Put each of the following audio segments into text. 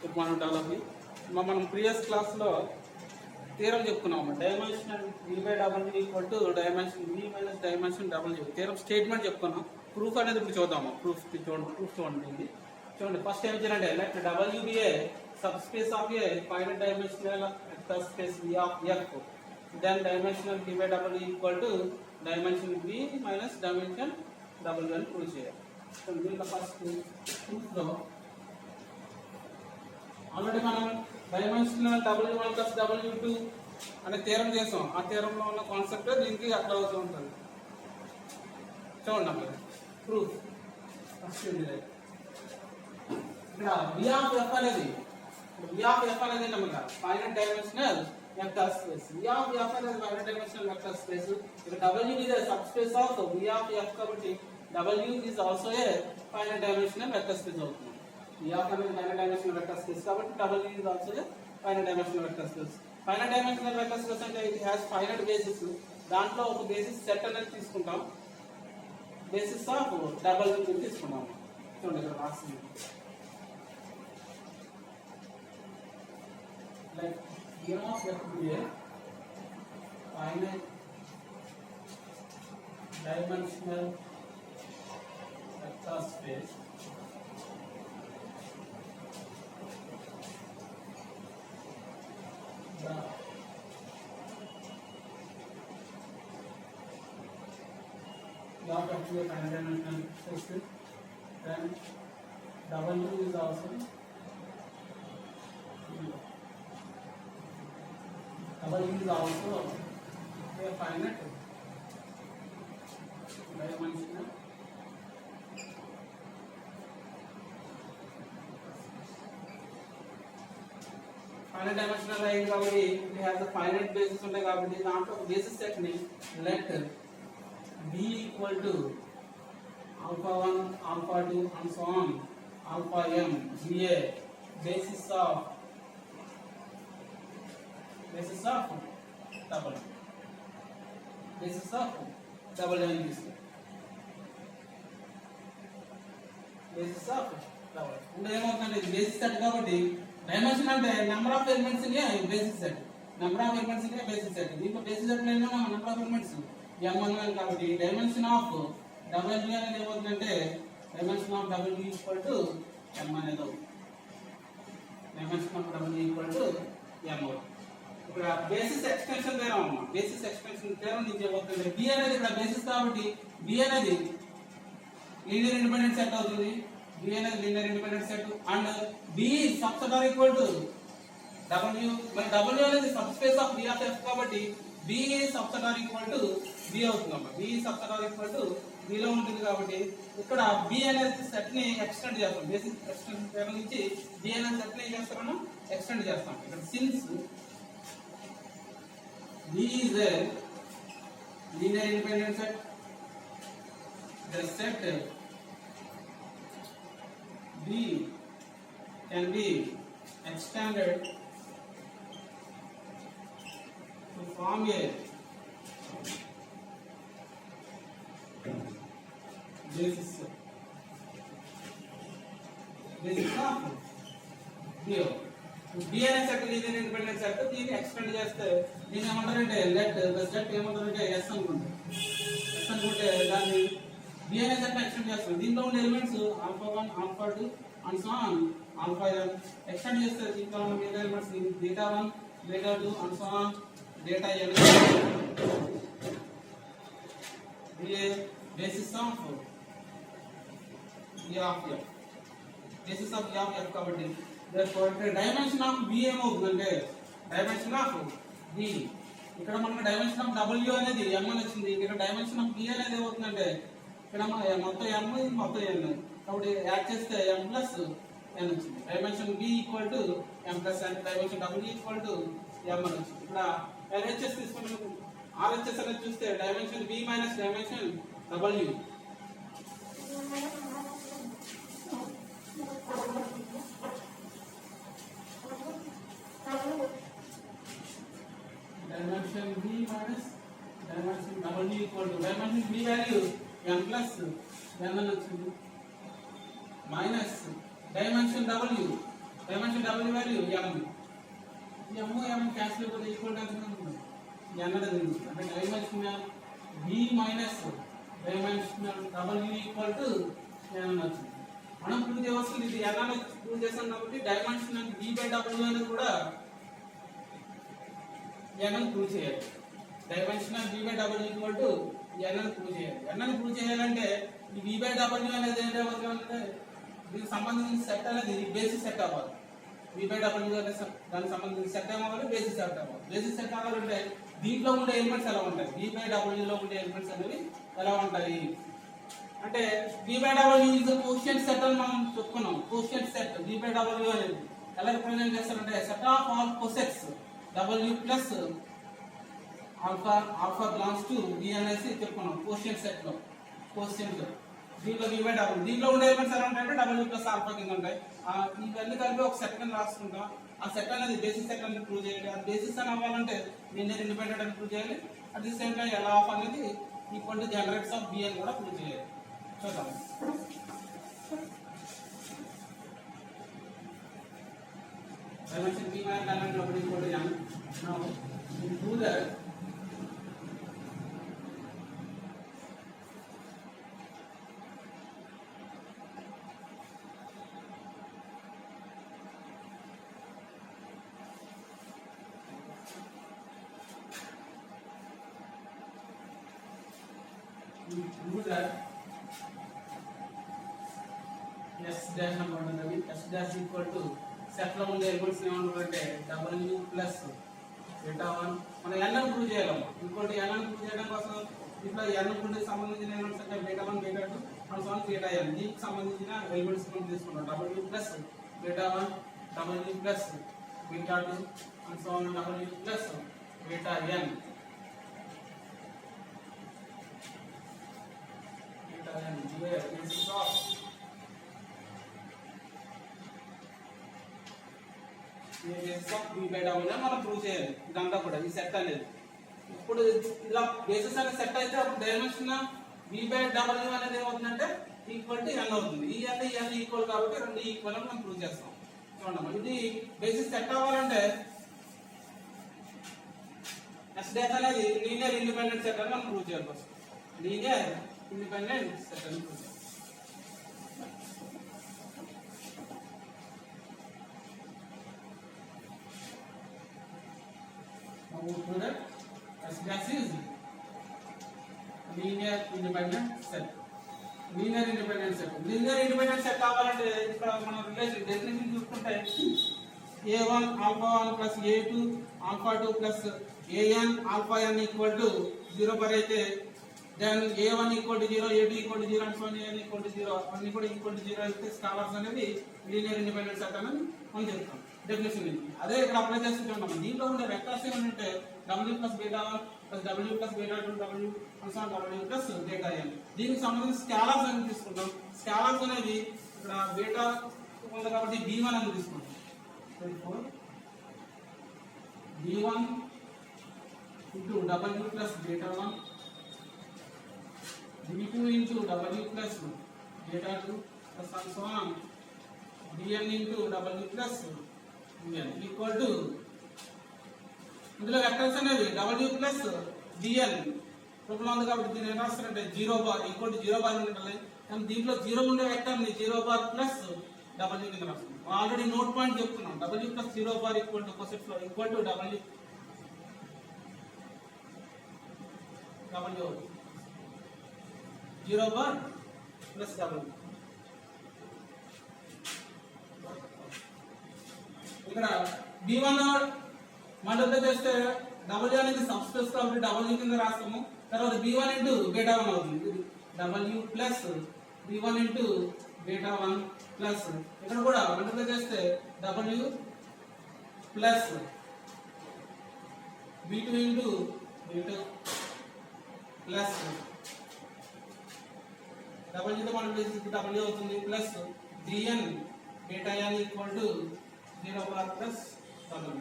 ఇప్పుడు మనం డెవలప్ మనం ప్రీవియస్ క్లాస్లో థీరం చెప్పుకున్నాము. Dimensional v/w equal to dimension v minus dimension w. Theorem statement చెప్పుకున్నాం. ప్రూఫ్ అనేది ఇప్పుడు చూద్దాము. ప్రూఫ్ చూడండి. ఫస్ట్ ఏం చేయాలంటే let w be a subspace of a finite dimensional vector space v of f. Then dimensional v/w equal to dimension v minus dimension w అని prove చేయాలి. దీంట్లో ఫస్ట్ ప్రూఫ్లో ఆల్రెడీ మనం డైమెన్షనల్ w1 ప్లస్ w2 అనే theorem చేసాం. ఆ థీరంలో ఉన్న concept దీనికి apply అవుతూ ఉంటుంది. చూడండి అక్కడ ప్రూఫ్ ఫస్ట్ ఇక్కడ v of f అనేది నమ్మక finite dimensional vector space. v of f అనేది ఫైనైట్ డైమెన్షనల్ వెక్టర్ స్పేస్. ఇక్కడ w is a subspace of v of f కాబట్టి w is also a finite dimensional vector space అవుతుంది. v of అనేది finite dimensional vector space కాబట్టి w is also a finite dimensional vector space. finite dimensional vector space అంటే it has finite basis. దాంట్లో ఒక basis set అనేది తీసుకుంటాం. Basis of w తీసుకున్నాం. చూడండి ఇక్కడ రాసింది like v of f be a finite dimensional vector space the not actually a finite dimensional space, then w is also a finite dimensional finite dimensional అయింది కాబట్టి it has a finite basis ఉంటాయి కాబట్టి దాంట్లో basis set ని let b equal to alpha 1 alpha 2 and so on alpha m be a basis of double అని తీసుకో. basis of double అంటే ఏమవుతుందంటే ఇది బేసిస్ సెట్ కాబట్టి డైమెన్షన్ అంటే నెంబర్ ఆఫ్ ఎలిమెంట్స్ ని బేసిస్ సెట్. బేసిస్ సెట్ దీంట్లో బేసిస్ సెట్ లో నెంబర్ ఆఫ్ ఎలిమెంట్స్ m1 కాబట్టి డైమెన్షన్ ఆఫ్ w అనేది ఏమవుతుందంటే dimension of w equal to m అనేది అవుతుంది. Dimension of w equal to m అవుతుంది. ఇక్కడ బేసిస్ ఎక్స్టెన్షన్ థీరం అమ్మా. బేసిస్ ఎక్స్టెన్షన్ థీరం నుంచి ఏమవుతుంది b అనేది ఇక్కడ బేసిస్ కాబట్టి b అనేది లీనియర్ ఇండిపెండెంట్ సెట్ అవుతుంది. b అనేది linear independent set and b subset are equal to w. మరి w అనేది subspace of v of f కాబట్టి b subset are equal to b అవుతుందమ్మా. b subset are equal to b లో ఉంటుంది కాబట్టి ఇక్కడ b అనేది సెట్ ని ఎక్స్టెండ్ చేస్తాం. బేసిస్ ఎక్స్టెన్షన్ థీరం నుంచి b అనేది సెట్ ని ఏం చేస్తామన్నా ఎక్స్టెండ్ చేస్తాం. ఇక్కడ since b is a linear independent set, the set b can be extended to form a basis of b అనే సెట్ లీనియర్ ఇండిపెండెంట్ సెట్. దీన్ని ఎక్స్టెండ్ చేస్తే దీన్ని ఏమంటారంటే లెట్ సెట్ ఏమంటారంటే s అనుకుంటే దాన్ని b అనే సెట్ ఎక్స్టెండ్ చేస్తాం. దీంట్లో ఉన్న elements alpha 1 alpha 2 and so on alpha m extend చేస్తే దీంట్లో ఉన్న మిగతా elements beta 1 beta 2 and so on data n be a basis of v of f. basis of v of f కాబట్టి therefore dimension of v ఏమవుతుందంటే dimension of v. ఇక్కడ మనకు dimension of w అనేది m అని వచ్చింది. ఇక్కడ dimension of v అనేది ఏమవుతుందంటే ఇక్కడ మొత్తం m మొత్తం n కాబట్టి యాడ్ చేస్తే m ప్లస్ n వచ్చింది. Dimension v equal to m plus n. Dimension w equal to m అని వచ్చింది. ఇక్కడ LHS తీసుకుంటే RHS అనేది చూస్తే dimension v minus dimension w. dimension v minus dimension w equal to dimension v value m plus n అని వచ్చింది minus dimension w dimension W value m cancel అయిపోతే equal to n అనేది ఉంది అంటే dimensional b minus dimensional w equal to n వచ్చింది మనం prove చేయవలసింది ఇది n అనేది ప్రూవ్ చేసాం కాబట్టి డైమెన్షనల్ b బై w అనేది కూడా n అని ప్రూవ్ చేయాలి dimensional b by w equal to n అని ప్రూవ్ చేయాలి n అని ప్రూవ్ చేయాలంటే ఈ b బై w అనేది ఏంటి అవ్వాలంటే దీనికి సంబంధించిన సెట్ అనేది బేసిస్ సెట్ అవ్వాలి b బై w అనేది దానికి సంబంధించిన సెట్ అవ్వాలి బేసిస్ సెట్ అవ్వాలి బేసిస్ సెట్ అవ్వాలంటే దీంట్లో ఉండే ఎలిమెంట్స్ ఎలా ఉంటాయి b బై w లో ఉండే ఎలిమెంట్స్ అనేవి ఎలా ఉంటాయి అంటే b by w is the quotient set అని మనం చెప్పుకున్నాం quotient set b by w అనేది ఎలా రిప్రజెంట్ చేస్తారంటే set of all cosets w plus alpha belongs to b అనేసి చెప్పుకున్నాం కోషియంట్ సెట్ లో కోషియంట్ దీంట్లో b బై w దీంట్లో ఉండే ఎలిమెంట్స్ ఎలా ఉంటాయంటే w ప్లస్ ఆల్ఫా కింద ఉంటాయి ఇవన్నీ కలిపి ఒక సెట్ కింద రాసుకుంటాం ఆ సెట్ అనేది బేసిస్ సెట్ అని ప్రూవ్ చేయాలి ఆ బేసిస్ అని అవ్వాలంటే లీనియర్ ఇండిపెండెంట్ అని ప్రూవ్ చేయాలి అట్ ది సేమ్ టైం ఎలా ఆఫ్ అనేది equal to generates of b అని కూడా ప్రూవ్ చేయాలి చూద్దాం dimension b minus dimension of equal to n now we do that s dash number ఉంటుంది s dash equal to set లో ఉండే elements ఏమంటారంటే w ప్లస్ బీటా 1 మనం n ని ప్రూవ్ చేయాలమ్మా ఇంకోటి n ని ప్రూవ్ చేయడం కోసం ఇట్లా n కు సంబంధించిన ఎలిమెంట్స్ అంటే beta 1 beta 2 and so on beta n దీనికి సంబంధించిన ఎలిమెంట్స్ మనం తీసుకుంటాం w plus beta 1 w plus beta 2 and so on w plus beta n where is of b by w మనం ప్రూవ్ చేయాలి ఇదంతా కూడా ఈ సెట్ అనేది ఇప్పుడు ఇలా బేసిస్ అనేది సెట్ అయితే అప్పుడు డైమెన్షన్ b బై w అనేది ఏమవుతుందంటే ఈక్వల్ టు n అవుతుంది ఈ n ఈక్వల్ కాబట్టి రెండు ఈక్వల్ అని మనం ప్రూవ్ చేస్తాం చూడండి ఇది బేసిస్ సెట్ అవ్వాలంటే s డాష్ అనేది లీనియర్ ఇండిపెండెంట్ సెట్ అని మనం ప్రూవ్ చేయాలి first linear independent set and proof. Now we prove that S dash is linear independent set. Linear independent set. Linear independent set కావాలంటే ఇక్కడ మనం రిలేషన్ డెఫినిషన్ చూసుకుంటే a1 alpha 1 plus a2 alpha 2 plus an alpha n equal to 0 पर అయితే then a1 equal to 0 a2 equal to 0 and so on an equal to 0 అన్ని కూడా equal to 0 అయితే scholars అనేవి లీనియర్ ఇండిపెండెంట్ సెట్ అని మనం చెప్తాం డెఫినిషన్ ఇది అదే ఇక్కడ అప్లై చేస్తుంటాం దీంట్లో ఉండే వెక్టర్స్ ఏమంటే w plus beta 1 plus w plus beta 2 w and so on w plus beta n దీనికి సంబంధించి స్కాలర్స్ అని తీసుకుంటాం స్కాలర్స్ అనేవి ఇక్కడ బీటా ఉంది కాబట్టి b1 అని తీసుకుంటాం 24 b1 into w plus beta 1 b2 into w plus beta 2 plus and so on bn into w plus bn equal to ఇందులో వెక్టర్స్ అనేవి w plus bn రూపంలో ఉంది కాబట్టి దీన్ని ఏం రాస్తారంటే 0 బార్ ఈక్వల్ టు 0 బార్ ఉండాలి కానీ దీంట్లో 0 ఉండే వెక్టర్ ని 0 బార్ ప్లస్ w కింద రాస్తాం ఆల్రెడీ నోట్ పాయింట్ చెప్తున్నాం w plus 0 bar equal to coset flow equal to w w 0 bar plus w ఇక్కడ b1 మల్టిప్లై చేస్తే w అనేది సబ్ స్పేస్ కాబట్టి w కింద రాస్తాము తర్వాత b1 ఇంటూ బీటా 1 అవుతుంది w plus b1 into beta 1 plus ఇక్కడ కూడా మల్టిప్లై చేస్తే w plus b2 into b2 plus w తో మనం చేసి w అవుతుంది plus bn beta n equal to 0 bar plus w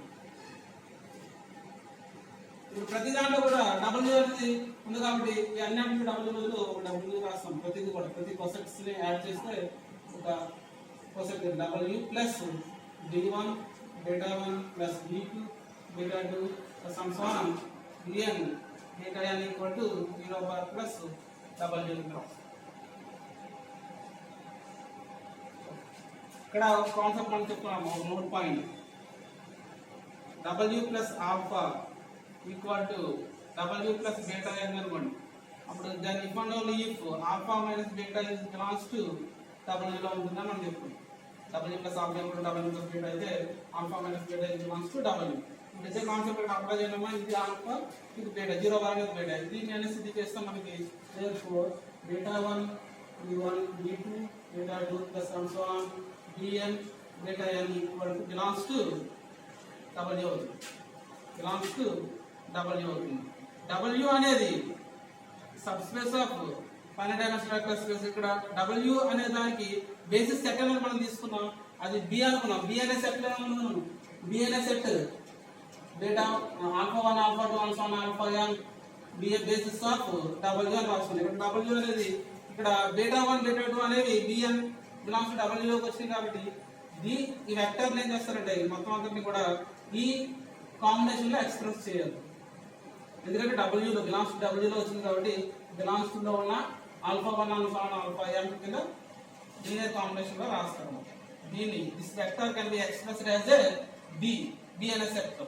ఇప్పుడు ప్రతి దాంట్లో కూడా w అనేది ఉంది కాబట్టి ఈ అన్నిటికీ w బదులు ఒక w రాస్తాం ప్రతి కోసెట్స్ ని యాడ్ చేస్తే ఒక coset w plus b1 beta 1 plus b2 beta 2 plus and so on bn beta n equal to 0 bar plus w cross. ఇక్కడ కాన్సెప్ట్ మనం చెప్తున్నాము ఒక note point w plus alpha equal to w plus beta n అనుకోండి. అప్పుడు దాని if and only if alpha minus beta is belongs to w లో ఉంటుందని మనం చెప్పుకున్నాం. w plus alpha equal to w plus beta అయితే alpha minus beta is belongs to w. ఇప్పుడు ఇదే కాన్సెప్ట్ ఇక్కడ అప్లై చేయడమా, ఇది ఆల్ఫా ఇది బీటా, 0 bar అనేది బీటా. దీన్ని అనేసి ఇది చేస్తాం మనకి therefore beta 1 b1 b2 beta 2 plus and so on bn beta n equal to belongs to w అవుతుంది. belongs to w అవుతుంది. w అనేది subspace of finite dimensional vector space. ఇక్కడ w అనే దానికి బేసిస్ సెట్ అనేది మనం తీసుకున్నాం, అది b అనుకున్నాం. b అనే సెట్ అనుకున్నాం. b అనే set beta alpha 1 alpha 2 alpha alpha n b basis of w అని రాస్తుంది. ఇక్కడ w అనేది ఇక్కడ బీటా 1 బీటా 2 అనేవి bn బిలాంగ్స్ టు w లోకి వచ్చింది కాబట్టి ఈ వెక్టర్ ఏం చేస్తారంటే మొత్తం అంతటిని కూడా ఈ కాంబినేషన్ లో ఎక్స్ప్రెస్ చేయాలి. ఎందుకంటే w లో బిలాంగ్స్ టు w లో వచ్చింది కాబట్టి బిలాంగ్స్ టు లో ఉన్న ఆల్ఫా 1 ఆల్ఫా 1 ఆల్ఫా n కింద లీనియర్ కాంబినేషన్ లో రాస్తాము. దీన్ని this vector can be expressed as a b అనే సెట్.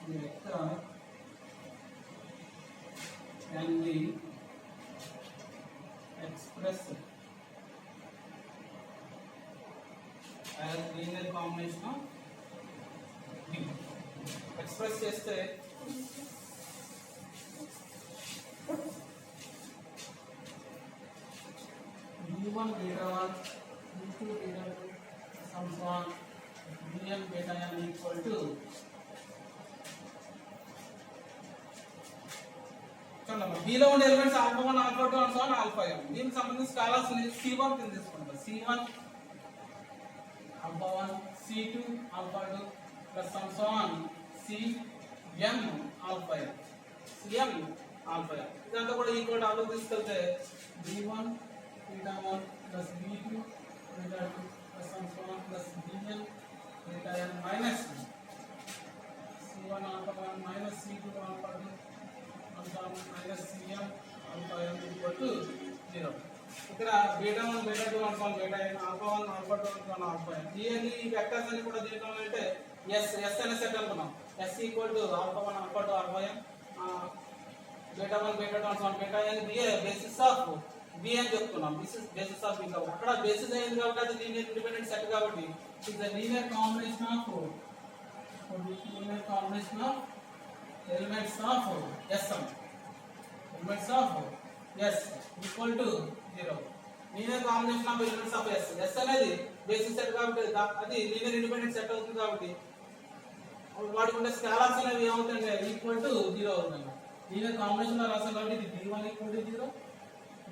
ఈ vector can be expressed as linear combination of b. Express చేస్తే b1 beta 1 b2 beta 2 some so on bn beta n equal to b లో ఉండే elements alpha 1 alpha 2 and so on alpha n. దీనికి సంబంధించిన scholars ని c1 కింద తీసుకుంటాం. c1 alpha 1 c2 alpha 2 plus and so on cn alpha n cn alpha n. ఇదంతా కూడా equal alpha తీసుకెళ్తే b1 beta 1 plus b2 beta 2 plus and so on plus bn beta n minus c1 alpha 1 minus c2 alpha 2 minus cm alpha n equal to 0. ఇక్కడ beta 1 beta 2 alpha 1 beta n alpha 1 alpha 2 alpha 1 alpha n ఈ vectors అన్ని కూడా దేంట్లో అంటే s అనే set అనుకున్నాం. s equal to alpha 1 alpha 2 alpha n beta 1 beta 2 alpha 1 beta n be basis of b అని చెప్తున్నాం. This is basis of b. అక్కడ బేసిస్ అయింది కాబట్టి అది లీనియర్ ఇండిపెండెంట్ సెట్ కాబట్టి it is the linear combination of elements of sm elements of s equal to 0. Linear combination of elements of s అనేది basis set కాబట్టి అది linear independent set అవుతుంది కాబట్టి వాటికి ఉండే స్కేలార్స్ అనేవి ఏమవుతాయంటే ఈక్వల్ టు 0 అవుతుంది. లీనియర్ కాంబినేషన్ లో రాసాం కాబట్టి ఇది b1 equal to 0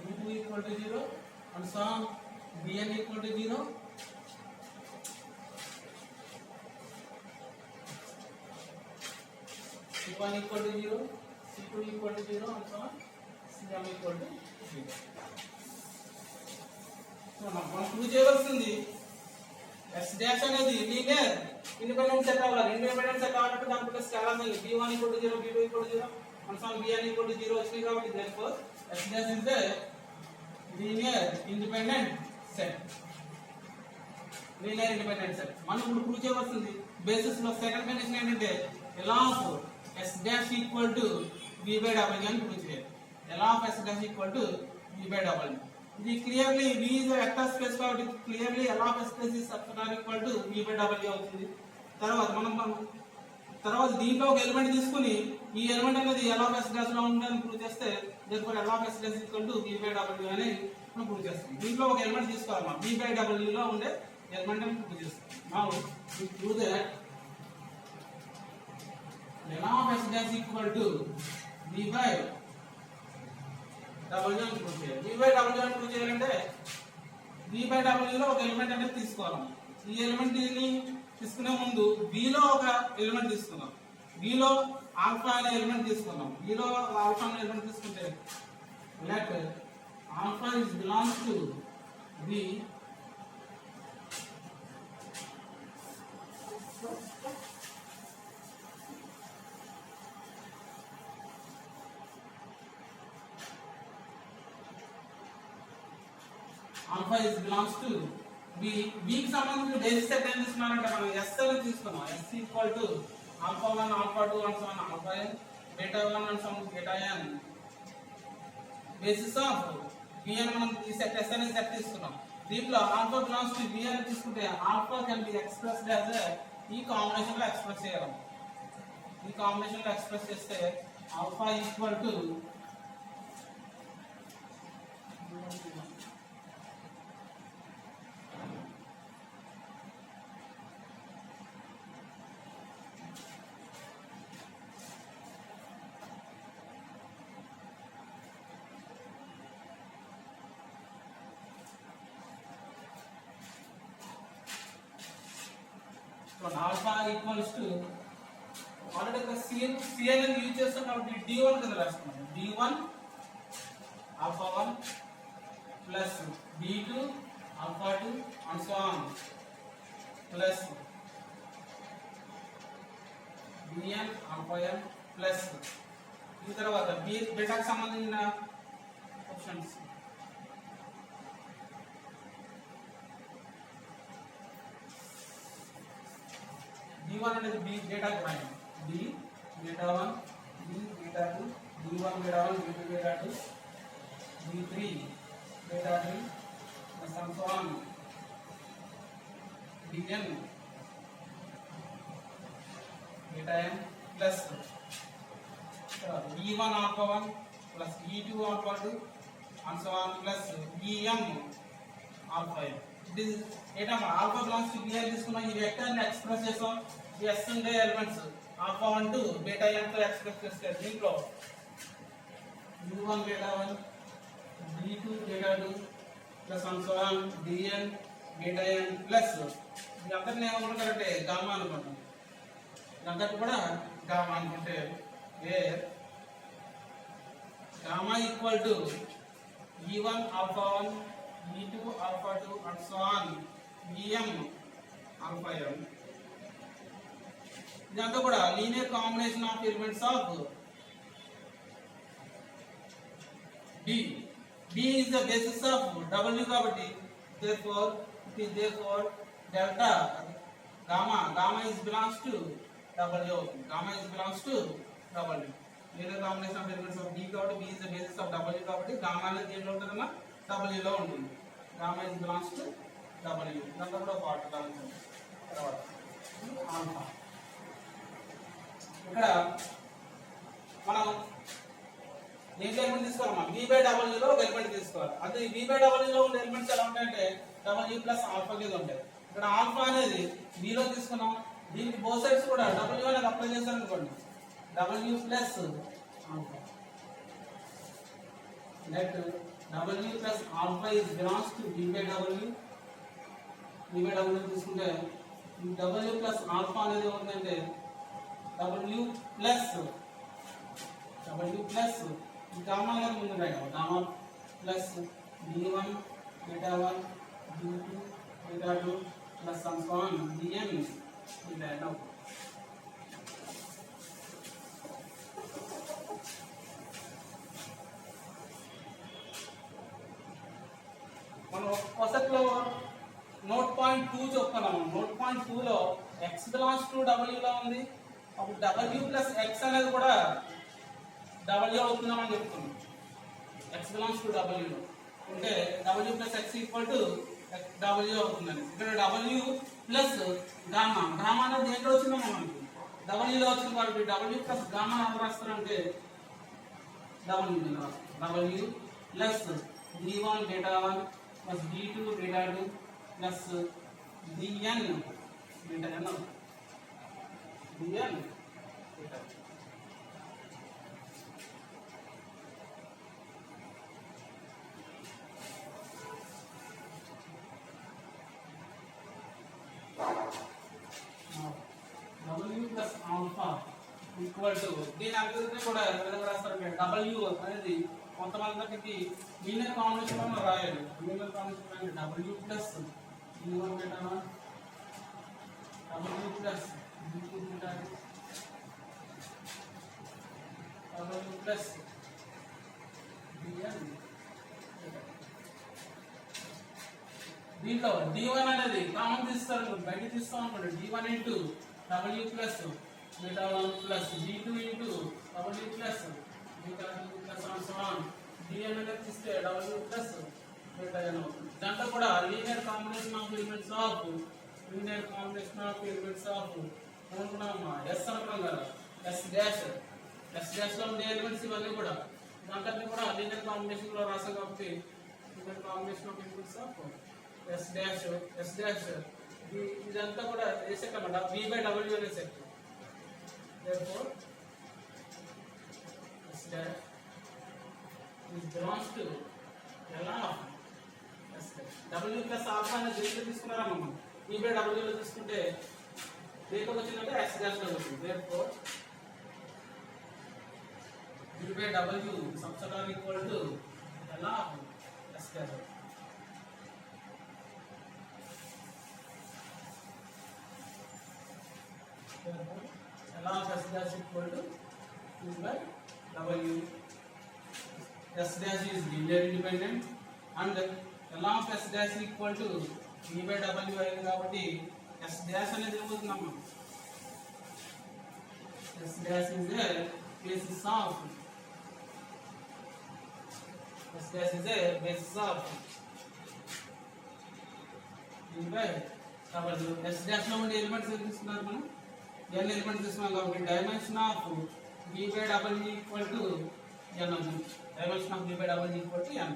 b2 equal to 0 and so on bn equal to 0 c1 equal to 0 c2 equal to 0 and so on cm equal to 0. So మనం ప్రూవ్ చేయవలసింది s dash అనేది linear independent set అవ్వాలి. Independent set అవ్వాలంటే దానికి scalars అన్ని b1 equal to 0 b2 equal to 0 and so on bn equal to 0 వచ్చింది కాబట్టి therefore s dash is a linear independent set. Linear independent set మనం ఇప్పుడు prove చేయవలసింది బేసిస్ లో సెకండ్ కండిషన్ ఏంటంటే l of s dash equal to b by w అని prove చేయాలి. l of s dash equal to b by w. ఇది clearly v is a vector space కాబట్టి clearly l of s dash is equal to b by w అవుతుంది. తర్వాత దీంట్లో ఒక element తీసుకుని ఈ ఎలిమెంట్ అనేది l of s dash లో ఉందని ప్రూవ్ చేస్తే therefore l of s dash equal to b by w అని మనం ప్రూవ్ చేస్తాం. దీంట్లో ఒక ఎలిమెంట్ తీసుకోవాలి b by w లో ఉండే ఎలిమెంట్ అని ప్రూవ్ చేస్తాం. now we prove that l of s dash equal to b by w అని ప్రూవ్ చేయాలి. b by w అని ప్రూవ్ చేయాలంటే b by w లో ఒక ఎలిమెంట్ అనేది తీసుకోవాలి. ఈ ఎలిమెంట్ ని తీసుకునే ముందు b లో ఒక ఎలిమెంట్ తీసుకున్నాం. b లో ఆల్ఫా అనే ఎలిమెంట్ తీసుకున్నాం. b లో ఆల్ఫా అనే ఎలిమెంట్ తీసుకుంటే let alpha is belongs to B alpha is belongs to B కి సంబంధించిన బేసిస్ సెట్ ఏం తీసుకున్నారంటే మనం S అని తీసుకున్నాం S equal to alpha 1 alpha 2 and so on alpha n beta 1 and so on beta n basis of B అని మనం ఈ సెట్ S అనే సెట్ తీసుకున్నాం దీంట్లో ఆల్ఫా బిలాంగ్స్ టు B అని తీసుకుంటే alpha can be expressed as ఈ combination లో ఎక్స్ప్రెస్ చేయాలి ఈ కాంబినేషన్ లో ఎక్స్ప్రెస్ చేస్తే alpha equal to alpha equals to already the CN and use చేస్తాం కాబట్టి D1 కింద రాస్తున్నాం D1 alpha 1 plus D2 alpha 2 and so on plus Dn alpha n plus ఈ తర్వాత బీటాకి సంబంధించిన ఆప్షన్స్ D1 అనేది B beta కి రాయండి D beta 1 D beta 2 D1 beta 1 D2 beta 2 D3 beta 3 and so on Dn beta n plus E1 alpha 1 plus E2 alpha 2 and so on plus Em alpha n. This is alpha belongs to B అని తీసుకున్నాం ఈ vector ని express చేసాం ఈ S ఉండే elements alpha 1 to beta n తో express చేస్తే దీంట్లో U1 beta 1 D2 beta 2 plus and so on Dn beta n plus ఇది అంతటిని ఏమనుకుంటారంటే గామా అనుకుంటాం ఇదంతటి కూడా గామా అనుకుంటే where gamma equal to E1 alpha 1 E2 alpha 2 and so on Em alpha m ఇదంతా కూడా linear combination of elements of B B is the basis of W కాబట్టి therefore it is therefore delta gamma is belongs to W gamma is belongs to W linear combination of elements of B కాబట్టి B is the basis of W కాబట్టి gamma అనేది దేంట్లో ఉంటుందన్నా W లో ఉంటుంది gamma is belongs to W ఇదంతా కూడా part కావాలి తర్వాత ఆల్ఫా ఇక్కడ మనం ఏం ఎలిమెంట్ తీసుకోవాలి B బై W లో ఒక ఎలిమెంట్ తీసుకోవాలి అంటే ఈ B బై W లో ఉండే ఎలిమెంట్స్ ఎలా ఉంటాయంటే W ప్లస్ ఆల్ఫా కింద ఉంటాయి ఇక్కడ ఆల్ఫా అనేది B లో తీసుకున్నాం దీనికి బోత్ సైడ్స్ కూడా W అనేది అప్లై చేశారు అనుకోండి W plus alpha net W plus alpha is belongs to B by W తీసుకుంటే W plus alpha అనేది ఏమవుతుందంటే W plus గామా అనేది ముందు రాయడం gamma plus D1 beta 1 D2 beta 2 plus so on Dn ఇలా అవుతుంది మనం కొసట్లో నోట్ పాయింట్ 2 చెప్తున్నాము నోట్ పాయింట్ 2 లో x బిలాంగ్స్ టు W లో ఉంది అప్పుడు W ప్లస్ x అనేది కూడా W అవుతుందని చెప్తున్నాం x బిలాంగ్స్ టు W లో అంటే W plus x equal to W అవుతుందని ఇక్కడ W ప్లస్ గామా గామా అనేది దేంట్లో వచ్చిందో మనకి W లో వచ్చింది కాబట్టి W ప్లస్ గామా ఎంత రాస్తారంటే W plus D1 beta 1 plus D2 beta 2 plus Dn beta n Dn beta W plus alpha equal to దీని అంతటిని కూడా విధంగా రాస్తారు W అనేది కొంతమందికి లీనియర్ కాంబినేషన్ లో రాయాలి. లీనియర్ కాంబినేషన్ అంటే డబ్ల్యూ ప్లస్ D1 పెట్టామా, డబ్ల్యూ ప్లస్ D2 పెట్టాలి, డబ్ల్యూ ప్లస్ DN. దీంట్లో D1 అనేది కామన్ తీస్తారు, బయట తీస్తాం అనుకోండి. D1 into W plus beta 1 plus D2 into W plus beta 2 plus on DN అనేది తీస్తే డబ్ల్యూ ప్లస్ బీటా n అవుతుంది. దాంట్లో కూడా linear combination of elements of అనుకున్నామా ఎస్ అనుకున్నాం కదా, ఎస్ డాష్ లో ఉండే ఎలిమెంట్స్ ఇవన్నీ కూడా దాంట్లో కూడా లీనియర్ కాంబినేషన్ లో రాసాం కాబట్టి linear combination of elements of yes dash ఇదంతా కూడా ఏ సెట్ అన్నమాట, V/W అనే set. therefore S dash is belongs to L of S dash. W plus alpha అనేది దేంట్లో తీసుకున్నారా మనం, V/W లో తీసుకుంటే దేంట్లోకి వచ్చిందంటే S dash లో వచ్చింది. therefore V/W subscript equal to L of S dash. therefore L of S dash equal to V/W. S dash is linear independent and L of S dash equal to V/W అయింది కాబట్టి S dash అనేది ఏమవుతుందమ్మా, S dash is a basis of V/W. S dash లో ఉండే elements ఏం తీసుకున్నారు మనం, n elements తీసుకున్నాం కాబట్టి dimension of V/W equal to n అవుతుంది. Dimension of V/W equal to n.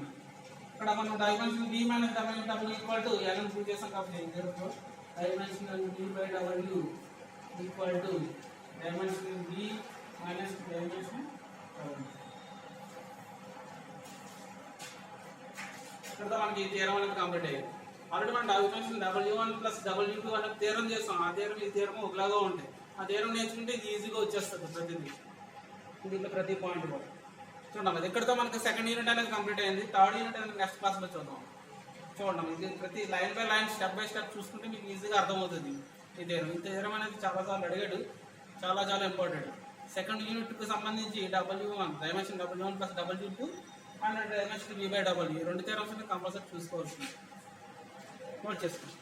ఇక్కడ మనం dimension V minus W equal to n అని ప్రూవ్ చేసాం కాబట్టి dimension V/W equal to dimension V minus dimension W. ఇక్కడ మనకి ఈ థీరం అనేది కంప్లీట్ అయ్యింది. ఆల్రెడీ మనం డైమెన్షన్ W1 ప్లస్ W2 అనే థీరం చేస్తాం. ఆ థీరం ఈ థీరం ఒకలాగా ఉంటాయి. ఆ థీరం నేర్చుకుంటే ఇది ఈజీగా వచ్చేస్తుంది ప్రతిదీ, దీంట్లో ప్రతి పాయింట్ కూడా చూడండి. ఇక్కడతో మనకి సెకండ్ యూనిట్ అనేది కంప్లీట్ అయింది. థర్డ్ యూనిట్ అనేది నెక్స్ట్ క్లాస్లో చూద్దాం. చూడండి, ఇది ప్రతి line by line step by step చూసుకుంటే మీకు ఈజీగా అర్థమవుతుంది. ఈ థీరం అనేది చాలాసార్లు అడిగాడు, చాలా ఇంపార్టెంట్. సెకండ్ యూనిట్కి సంబంధించి W1 dimension W1 plus W2 and dimension V/W రెండు థీరమ్స్ కంపల్సరీ చూసుకోవాల్సింది. నోట్ చేసుకోండి.